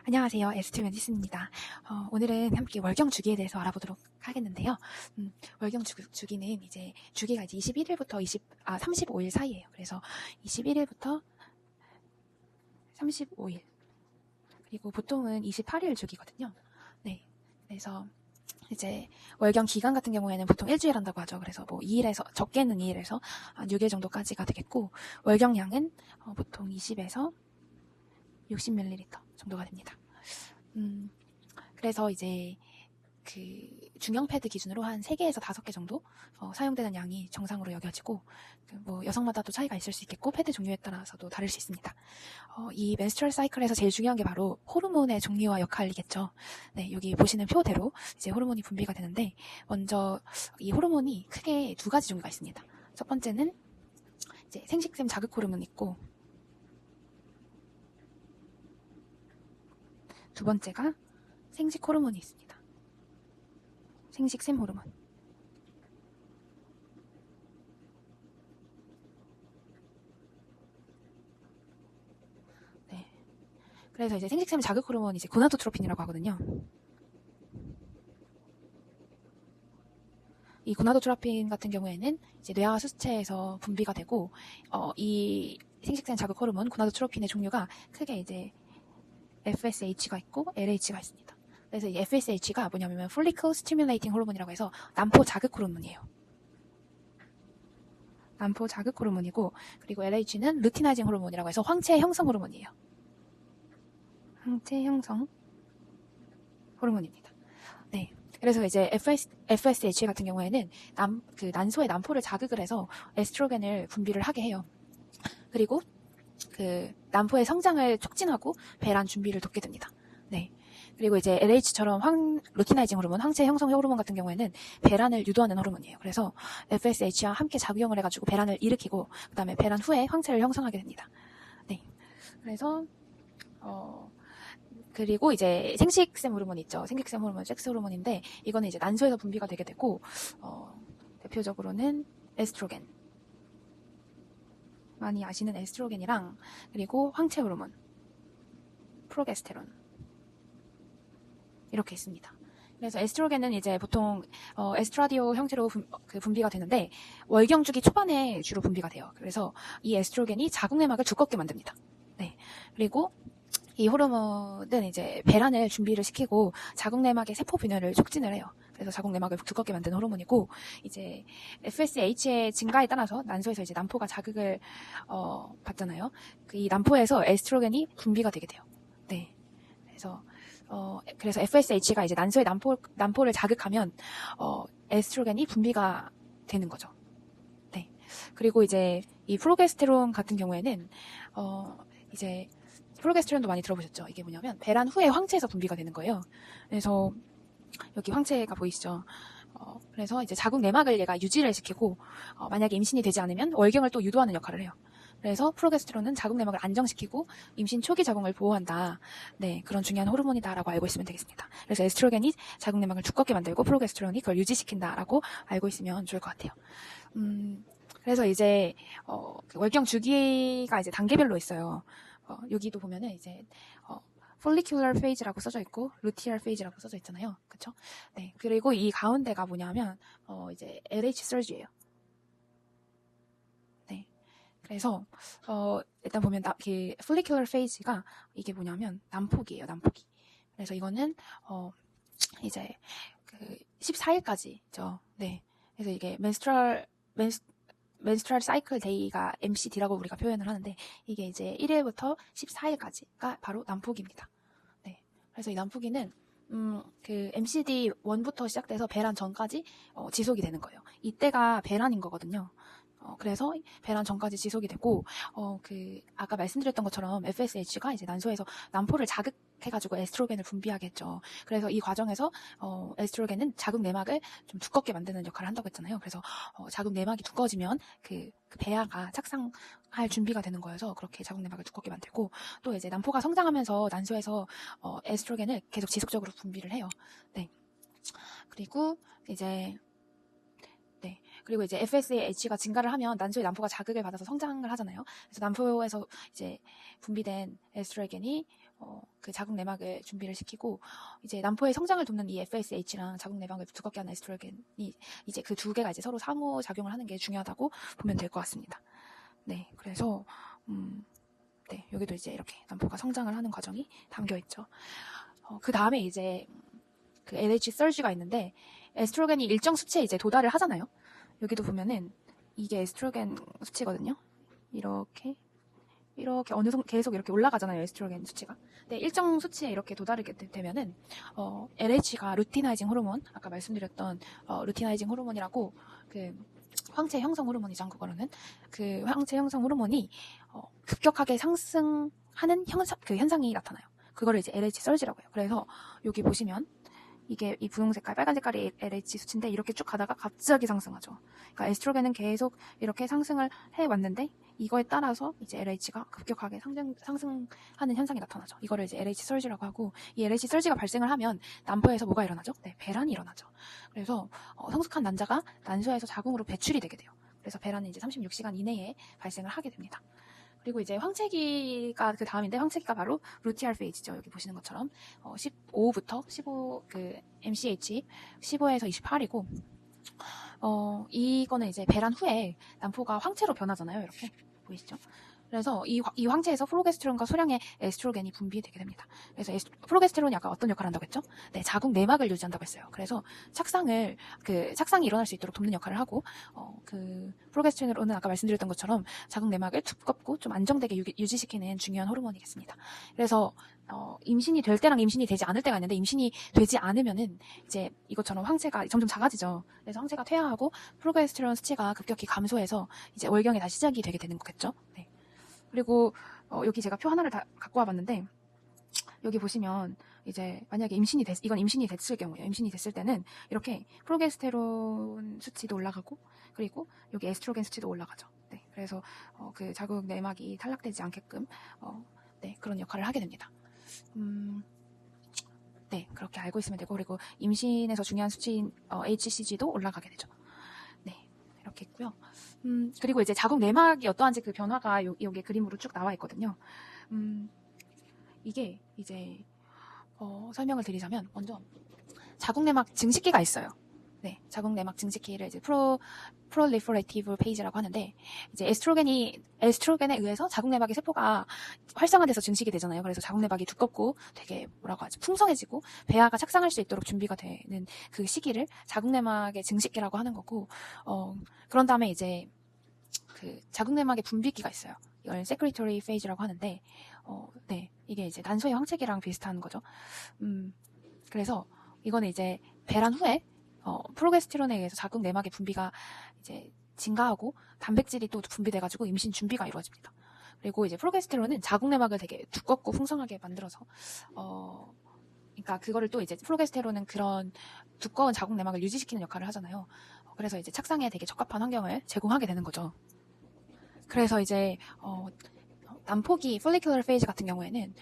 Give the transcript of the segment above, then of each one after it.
안녕하세요. 에스트 메디슨입니다. 오늘은 함께 월경 주기에 대해서 알아보도록 하겠는데요. 월경 주기는 이제 주기가 이제 21일부터 35일 사이예요. 그래서 21일부터 35일. 그리고 보통은 28일 주기거든요. 네. 그래서 이제 월경 기간 같은 경우에는 보통 일주일 한다고 하죠. 그래서 뭐 2일에서 적게는 2일에서 6일 정도까지가 되겠고, 월경량은 보통 20에서 60ml 정도가 됩니다. 그래서 이제 그 중형 패드 기준으로 한 3개에서 5개 정도 사용되는 양이 정상으로 여겨지고, 뭐 여성마다도 차이가 있을 수 있겠고 패드 종류에 따라서도 다를 수 있습니다. 이 menstrual 사이클에서 제일 중요한 게 바로 호르몬의 종류와 역할이겠죠. 네, 여기 보시는 표대로 이제 호르몬이 분비가 되는데, 먼저 이 호르몬이 크게 2가지 종류가 있습니다. 첫 번째는 이제 생식샘 자극 호르몬 있고, 두 번째가 생식 호르몬이 있습니다. 생식샘 호르몬. 네. 그래서 이제 생식샘 자극 호르몬이 이제 고나도트로핀이라고 하거든요. 이 고나도트로핀 같은 경우에는 이제 뇌하 수체에서 분비가 되고, 이 생식샘 자극 호르몬 고나도트로핀의 종류가 크게 이제 FSH가 있고 LH가 있습니다. 그래서 이 FSH가 뭐냐면 Follicle Stimulating 호르몬이라고 해서 난포 자극 호르몬이에요. 난포 자극 호르몬이고, 그리고 LH는 루티나이징 호르몬이라고 해서 황체 형성 호르몬이에요. 황체 형성 호르몬입니다. 네. 그래서 이제 FSH 같은 경우에는 난소의 난포를 자극을 해서 에스트로겐을 분비를 하게 해요. 그리고 그 난포의 성장을 촉진하고 배란 준비를 돕게 됩니다. 네. 그리고 이제 LH처럼 루티나이징 호르몬, 황체 형성 호르몬 같은 경우에는 배란을 유도하는 호르몬이에요. 그래서 FSH와 함께 작용을 해가지고 배란을 일으키고, 그 다음에 배란 후에 황체를 형성하게 됩니다. 네. 그래서 그리고 이제 생식샘 호르몬 있죠. 생식샘 호르몬, 섹스 호르몬인데, 이거는 이제 난소에서 분비가 되게 되고, 대표적으로는 에스트로겐, 많이 아시는 에스트로겐이랑, 그리고 황체 호르몬, 프로게스테론, 이렇게 있습니다. 그래서 에스트로겐은 이제 보통 에스트라디오 형태로 분비가 되는데, 월경 주기 초반에 주로 분비가 돼요. 그래서 이 에스트로겐이 자궁 내막을 두껍게 만듭니다. 네. 그리고 이 호르몬은 이제 배란을 준비를 시키고 자궁 내막의 세포 분열을 촉진을 해요. 그래서 자궁 내막을 두껍게 만드는 호르몬이고, 이제 FSH의 증가에 따라서 난소에서 이제 난포가 자극을 받잖아요. 이 난포에서 에스트로겐이 분비가 되게 돼요. 네. 그래서 FSH가 이제 난소의 난포를 자극하면 에스트로겐이 분비가 되는 거죠. 네. 그리고 이제 이 프로게스테론 같은 경우에는 이제 프로게스테론도 많이 들어보셨죠? 이게 뭐냐면 배란 후에 황체에서 분비가 되는 거예요. 그래서 여기 황체가 보이시죠? 그래서 이제 자궁 내막을 얘가 유지를 시키고, 만약에 임신이 되지 않으면 월경을 또 유도하는 역할을 해요. 그래서 프로게스테론은 자궁 내막을 안정시키고 임신 초기 자궁을 보호한다. 네, 그런 중요한 호르몬이다라고 알고 있으면 되겠습니다. 그래서 에스트로겐이 자궁 내막을 두껍게 만들고 프로게스테론이 그걸 유지시킨다라고 알고 있으면 좋을 것 같아요. 그래서 이제 월경 주기가 이제 단계별로 있어요. 여기도 보면은 이제 follicular phase라고 써져 있고 luteal phase라고 써져 있잖아요. 그쵸? 네. 그리고 이 가운데가 뭐냐면 이제 LH surge예요. 네. 그래서 일단 보면 그 follicular phase가 이게 뭐냐면 난폭이에요. 난폭이. 그래서 이거는 이제 그 14일까지죠. 네. 그래서 이게 menstrual cycle day가 MCD라고 우리가 표현을 하는데, 이게 이제 1일부터 14일까지가 바로 난폭입니다. 네. 그래서 이 난폭이는 그 MCD 1부터 시작돼서 배란 전까지 지속이 되는 거예요. 이때가 배란인 거거든요. 그래서 배란 전까지 지속이 되고, 아까 말씀드렸던 것처럼 FSH가 이제 난소에서 난포를 자극해가지고 에스트로겐을 분비하게 했죠. 그래서 이 과정에서, 에스트로겐은 자궁 내막을 좀 두껍게 만드는 역할을 한다고 했잖아요. 그래서, 자궁 내막이 두꺼워지면 그 배아가 착상할 준비가 되는 거여서 그렇게 자궁 내막을 두껍게 만들고, 또 이제 난포가 성장하면서 난소에서, 에스트로겐을 계속 지속적으로 분비를 해요. 네. 그리고 이제 FSH가 증가를 하면 난소의 난포가 자극을 받아서 성장을 하잖아요. 그래서 난포에서 이제 분비된 에스트로겐이 그 자궁 내막을 준비를 시키고 이제 난포의 성장을 돕는 이 FSH랑 자궁 내막을 두껍게 하는 에스트로겐이 이제 그 두 개가 이제 서로 상호 작용을 하는 게 중요하다고 보면 될 것 같습니다. 네, 그래서 네, 여기도 이제 이렇게 난포가 성장을 하는 과정이 담겨 있죠. 그 다음에 이제 그 LH 설지가 있는데 에스트로겐이 일정 수치에 이제 도달을 하잖아요. 여기도 보면은 이게 에스트로겐 수치거든요. 이렇게 어느 정도 계속 이렇게 올라가잖아요, 에스트로겐 수치가. 근데 일정 수치에 이렇게 도달하게 되면은 LH가 루티나이징 호르몬, 아까 말씀드렸던 루티나이징 호르몬이라고 그 황체 형성 호르몬이죠, 한국어로는. 그 황체 형성 호르몬이 급격하게 상승하는 현상이 나타나요. 그거를 이제 LH 설지라고 해요. 그래서 여기 보시면 이게 이 분홍 색깔, 빨간 색깔이 LH 수치인데 이렇게 쭉 가다가 갑자기 상승하죠. 그러니까 에스트로겐은 계속 이렇게 상승을 해왔는데 이거에 따라서 이제 LH가 급격하게 상승하는 현상이 나타나죠. 이거를 이제 LH 설지라고 하고 이 LH 설지가 발생을 하면 난포에서 뭐가 일어나죠? 네, 배란이 일어나죠. 그래서 성숙한 난자가 난소에서 자궁으로 배출이 되게 돼요. 그래서 배란은 이제 36시간 이내에 발생을 하게 됩니다. 그리고 이제 황체기가 그 다음인데 황체기가 바로 루티알 페이지죠. 여기 보시는 것처럼 15부터 15 그 MCH 15에서 28이고 이거는 이제 배란 후에 난포가 황체로 변하잖아요. 이렇게 보이시죠? 그래서 이 황체에서 프로게스테론과 소량의 에스트로겐이 분비되게 됩니다. 그래서 프로게스테론이 아까 어떤 역할을 한다고 했죠? 네, 자궁 내막을 유지한다고 했어요. 그래서 착상이 일어날 수 있도록 돕는 역할을 하고 그 프로게스테론은 아까 말씀드렸던 것처럼 자궁 내막을 두껍고 좀 안정되게 유지시키는 중요한 호르몬이겠습니다. 그래서 임신이 될 때랑 임신이 되지 않을 때가 있는데 임신이 되지 않으면은 이제 이것처럼 황체가 점점 작아지죠. 그래서 황체가 퇴화하고 프로게스테론 수치가 급격히 감소해서 이제 월경이 다시 시작이 되게 되는 거겠죠. 네. 그리고 여기 제가 표 하나를 다 갖고 와봤는데 여기 보시면 이제 만약에 이건 임신이 됐을 경우에요. 임신이 됐을 때는 이렇게 프로게스테론 수치도 올라가고 그리고 여기 에스트로겐 수치도 올라가죠. 네, 그래서 그 자궁 내막이 탈락되지 않게끔 네, 그런 역할을 하게 됩니다. 네, 그렇게 알고 있으면 되고 그리고 임신에서 중요한 수치인 HCG도 올라가게 되죠. 네, 이렇게 있고요. 그리고 이제 자궁 내막이 어떠한지 그 변화가 여기 그림으로 쭉 나와 있거든요. 이게 이제 설명을 드리자면 먼저 자궁 내막 증식기가 있어요. 네, 자궁 내막 증식기를 이제 프롤리퍼레이티브 페이지라고 하는데 이제 에스트로겐에 의해서 자궁 내막의 세포가 활성화돼서 증식이 되잖아요. 그래서 자궁 내막이 두껍고 되게 뭐라고 하죠? 풍성해지고 배아가 착상할 수 있도록 준비가 되는 그 시기를 자궁 내막의 증식기라고 하는 거고 그런 다음에 이제 그 자궁 내막의 분비기가 있어요. 이걸 secretory phase라고 하는데 네, 이게 이제 난소의 황체기랑 비슷한 거죠. 그래서 이거는 이제 배란 후에 프로게스테론에 의해서 자궁 내막의 분비가 이제 증가하고 단백질이 또 분비돼가지고 임신 준비가 이루어집니다. 그리고 이제 프로게스테론은 자궁 내막을 되게 두껍고 풍성하게 만들어서 그러니까 그거를 또 이제 프로게스테론은 그런 두꺼운 자궁 내막을 유지시키는 역할을 하잖아요. 그래서 이제 착상에 되게 적합한 환경을 제공하게 되는 거죠. 그래서 이제 난포기 follicular phase 같은 경우에는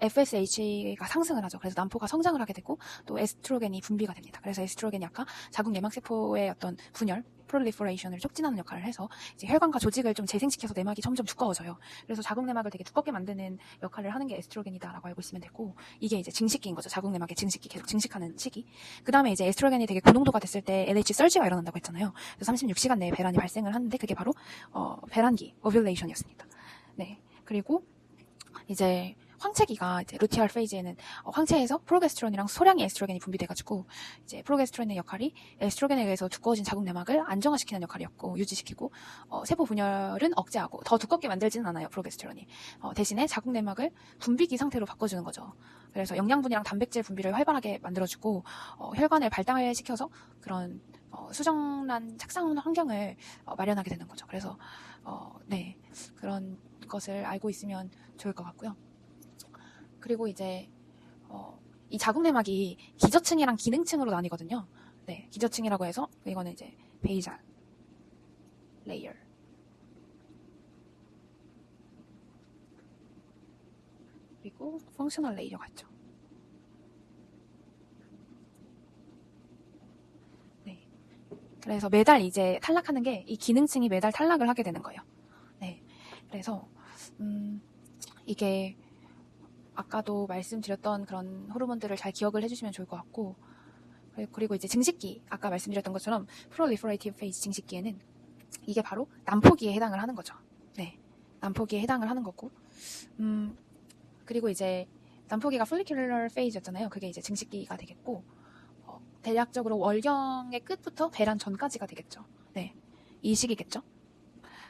FSH가 상승을 하죠. 그래서 난포가 성장을 하게 되고 또 에스트로겐이 분비가 됩니다. 그래서 에스트로겐이 아까 자궁 내막 세포의 어떤 분열, 프롤리퍼레이션을 촉진하는 역할을 해서 이제 혈관과 조직을 좀 재생시켜서 내막이 점점 두꺼워져요. 그래서 자궁 내막을 되게 두껍게 만드는 역할을 하는 게 에스트로겐이다라고 알고 있으면 되고 이게 이제 증식기인 거죠. 자궁 내막의 증식기, 계속 증식하는 시기. 그 다음에 이제 에스트로겐이 되게 고농도가 됐을 때 LH 설지가 일어난다고 했잖아요. 그래서 36시간 내에 배란이 발생을 하는데 그게 바로 배란기, 오뷸레이션이었습니다. 네, 그리고 이제 황체기가 이제 루티알 페이지에는 황체에서 프로게스테론이랑 소량의 에스트로겐이 분비돼가지고 이제 프로게스테론의 역할이 에스트로겐에 의해서 두꺼워진 자궁 내막을 안정화시키는 역할이었고 유지시키고 세포 분열은 억제하고 더 두껍게 만들지는 않아요. 프로게스테론이 대신에 자궁 내막을 분비기 상태로 바꿔주는 거죠. 그래서 영양분이랑 단백질 분비를 활발하게 만들어주고 혈관을 발달시켜서 그런 수정란 착상 환경을 마련하게 되는 거죠. 그래서 네, 그런 것을 알고 있으면 좋을 것 같고요. 그리고 이제 이 자궁 내막이 기저층이랑 기능층으로 나뉘거든요. 네, 기저층이라고 해서 이거는 이제 베이잘 레이어 그리고 펑셔널 레이어가 있죠. 네, 그래서 매달 이제 탈락하는 게 이 기능층이 매달 탈락을 하게 되는 거예요. 네, 그래서 이게 아까도 말씀드렸던 그런 호르몬들을 잘 기억을 해주시면 좋을 것 같고, 그리고 이제 증식기, 아까 말씀드렸던 것처럼 프롤리퍼레이티브 페이지 증식기에는 이게 바로 난포기에 해당을 하는 거죠. 네, 난포기에 해당을 하는 거고, 그리고 이제 난포기가 follicular phase였잖아요. 그게 이제 증식기가 되겠고, 대략적으로 월경의 끝부터 배란 전까지가 되겠죠. 네, 이 시기겠죠.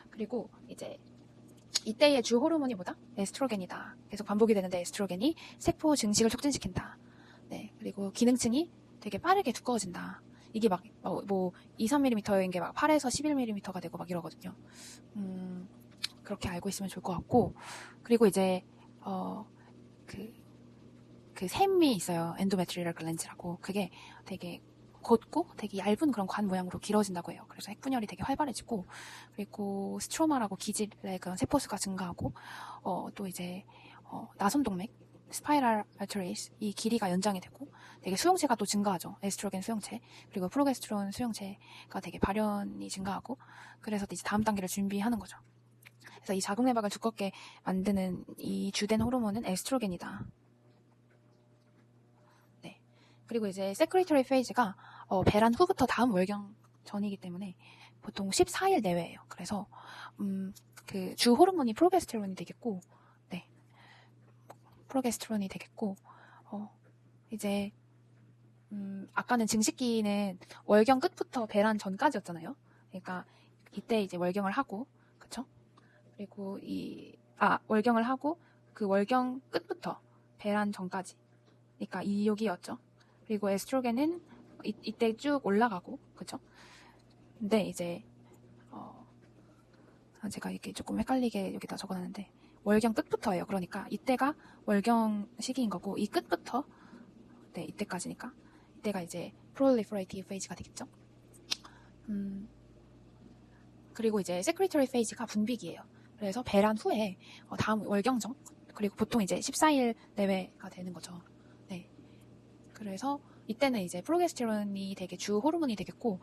그리고 이제 이때의 주 호르몬이 뭐다? 에스트로겐이다. 계속 반복이 되는데 에스트로겐이 세포 증식을 촉진시킨다. 네, 그리고 기능층이 되게 빠르게 두꺼워진다. 이게 막, 2, 3mm인 게 막 8에서 11mm가 되고 막 이러거든요. 그렇게 알고 있으면 좋을 것 같고. 그리고 이제, 그 샘이 있어요. 엔도메트리얼 글랜즈라고. 그게 되게 곧고 되게 얇은 그런 관 모양으로 길어진다고 해요. 그래서 핵분열이 되게 활발해지고, 그리고 스트로마라고 기질의 그런 세포수가 증가하고, 또 이제, 나선동맥, 스파이럴 알터리스, 이 길이가 연장이 되고, 되게 수용체가 또 증가하죠. 에스트로겐 수용체, 그리고 프로게스테론 수용체가 되게 발현이 증가하고, 그래서 이제 다음 단계를 준비하는 거죠. 그래서 이 자궁내막을 두껍게 만드는 이 주된 호르몬은 에스트로겐이다. 네. 그리고 이제 세크리터리 페이지가 배란 후부터 다음 월경 전이기 때문에 보통 14일 내외예요. 그래서 그 주 호르몬이 프로게스테론이 되겠고, 네, 프로게스테론이 되겠고, 이제 아까는 증식기는 월경 끝부터 배란 전까지였잖아요. 그러니까 이때 이제 월경을 하고, 그쵸? 그리고 월경을 하고 그 월경 끝부터 배란 전까지. 그러니까 이 여기였죠. 그리고 에스트로겐은 이때 쭉 올라가고, 그쵸? 근데 이제 제가 이렇게 조금 헷갈리게 여기다 적어놨는데 월경 끝부터예요. 그러니까 이때가 월경 시기인 거고 이 끝부터 네 이때까지니까 이때가 이제 proliferative phase가 되겠죠. 그리고 이제 secretory phase가 분비기예요. 그래서 배란 후에 다음 월경정 그리고 보통 이제 14일 내외가 되는 거죠. 네. 그래서 이때는 이제 프로게스테론이 되게 주 호르몬이 되겠고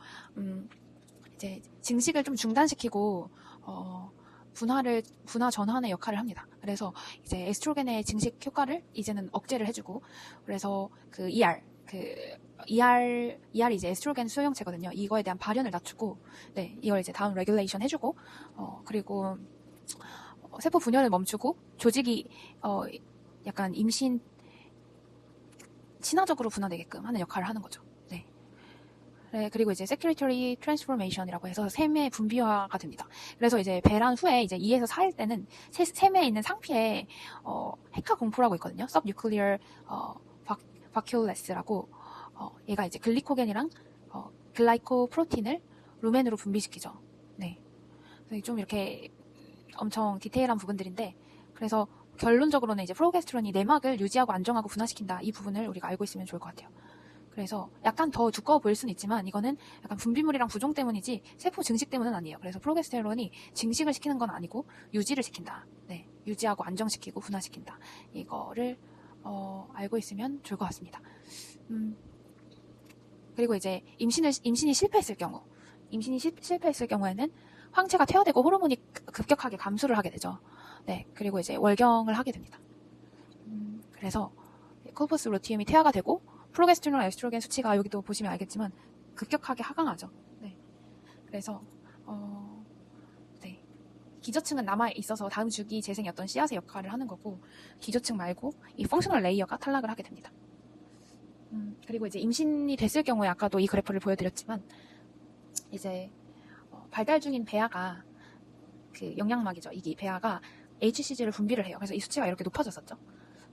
이제 증식을 좀 중단시키고 분화 전환의 역할을 합니다. 그래서 이제 에스트로겐의 증식 효과를 이제는 억제를 해주고 그래서 그 ER이 이제 에스트로겐 수용체거든요. 이거에 대한 발현을 낮추고 네 이걸 이제 다운 레귤레이션 해주고 그리고 세포 분열을 멈추고 조직이 약간 임신 친화적으로 분화되게끔 하는 역할을 하는 거죠. 네, 그리고 이제 circulatory transformation이라고 해서 샘의 분비화가 됩니다. 그래서 이제 배란 후에 이제 2에서 4일 때는 샘에 있는 상피에 헤카 공포라고 있거든요. subnuclear vacuoles라고 얘가 이제 글리코겐이랑 글라이코프로틴을 루멘으로 분비시키죠. 네, 좀 이렇게 엄청 디테일한 부분들인데 그래서 결론적으로는 이제 프로게스테론이 내막을 유지하고 안정하고 분화시킨다. 이 부분을 우리가 알고 있으면 좋을 것 같아요. 그래서 약간 더 두꺼워 보일 수는 있지만 이거는 약간 분비물이랑 부종 때문이지 세포 증식 때문은 아니에요. 그래서 프로게스테론이 증식을 시키는 건 아니고 유지를 시킨다. 네, 유지하고 안정시키고 분화시킨다. 이거를 알고 있으면 좋을 것 같습니다. 그리고 이제 임신이 실패했을 경우에는 황체가 퇴화되고 호르몬이 급격하게 감소를 하게 되죠. 네, 그리고 이제 월경을 하게 됩니다. 그래서 코퍼스 루티움이 퇴화가 되고 프로게스테론, 에스트로겐 수치가 여기도 보시면 알겠지만 급격하게 하강하죠. 네. 그래서 네. 기저층은 남아 있어서 다음 주기 재생의 어떤 씨앗의 역할을 하는 거고 기저층 말고 이 펑셔널 레이어가 탈락을 하게 됩니다. 그리고 이제 임신이 됐을 경우에 아까도 이 그래프를 보여드렸지만 이제 발달 중인 배아가 그 영양막이죠. 이게 배아가 HCG를 분비를 해요. 그래서 이 수치가 이렇게 높아졌었죠.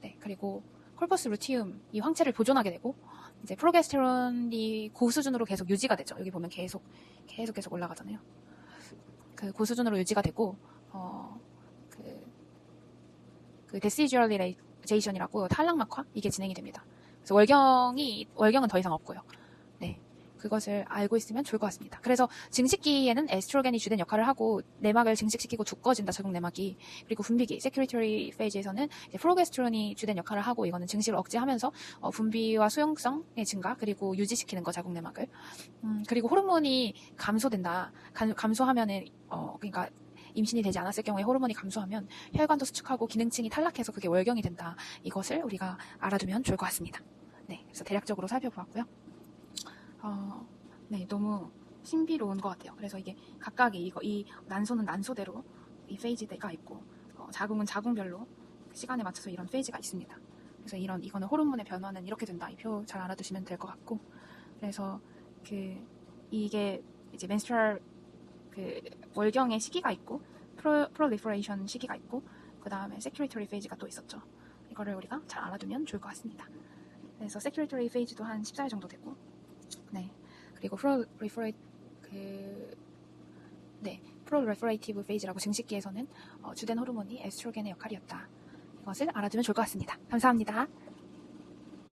네. 그리고 콜퍼스 루티움 이 황체를 보존하게 되고 이제 프로게스테론이 고수준으로 계속 유지가 되죠. 여기 보면 계속 올라가잖아요. 그 고수준으로 유지가 되고 그 데시듀얼리제이션이라고 탈락막화 이게 진행이 됩니다. 그래서 월경은 더 이상 없고요. 네. 그것을 알고 있으면 좋을 것 같습니다. 그래서 증식기에는 에스트로겐이 주된 역할을 하고 내막을 증식시키고 두꺼워진다. 자궁 내막이. 그리고 분비기, 세큐리터리 페이지에서는 이제 프로게스테론이 주된 역할을 하고 이거는 증식을 억제하면서 분비와 수용성의 증가 그리고 유지시키는 거 자궁 내막을. 그리고 호르몬이 감소된다. 감소하면은 그러니까 임신이 되지 않았을 경우에 호르몬이 감소하면 혈관도 수축하고 기능층이 탈락해서 그게 월경이 된다. 이것을 우리가 알아두면 좋을 것 같습니다. 네, 그래서 대략적으로 살펴보았고요. 네, 너무 신비로운 것 같아요. 그래서 이게 각각의 이 난소는 난소대로 이 페이지가 있고, 자궁은 자궁별로 시간에 맞춰서 이런 페이지가 있습니다. 그래서 이거는 호르몬의 변화는 이렇게 된다. 이 표 잘 알아두시면 될 것 같고, 그래서 이게 이제 menstrual 월경의 시기가 있고, proliferation 시기가 있고, 그 다음에 secretory 페이지가 또 있었죠. 이거를 우리가 잘 알아두면 좋을 것 같습니다. 그래서 secretory 페이지도 한 14일 정도 되고, 네. 그리고 proliferative 페이지라고 증식기에서는 주된 호르몬이 에스트로겐의 역할이었다. 이것을 알아두면 좋을 것 같습니다. 감사합니다.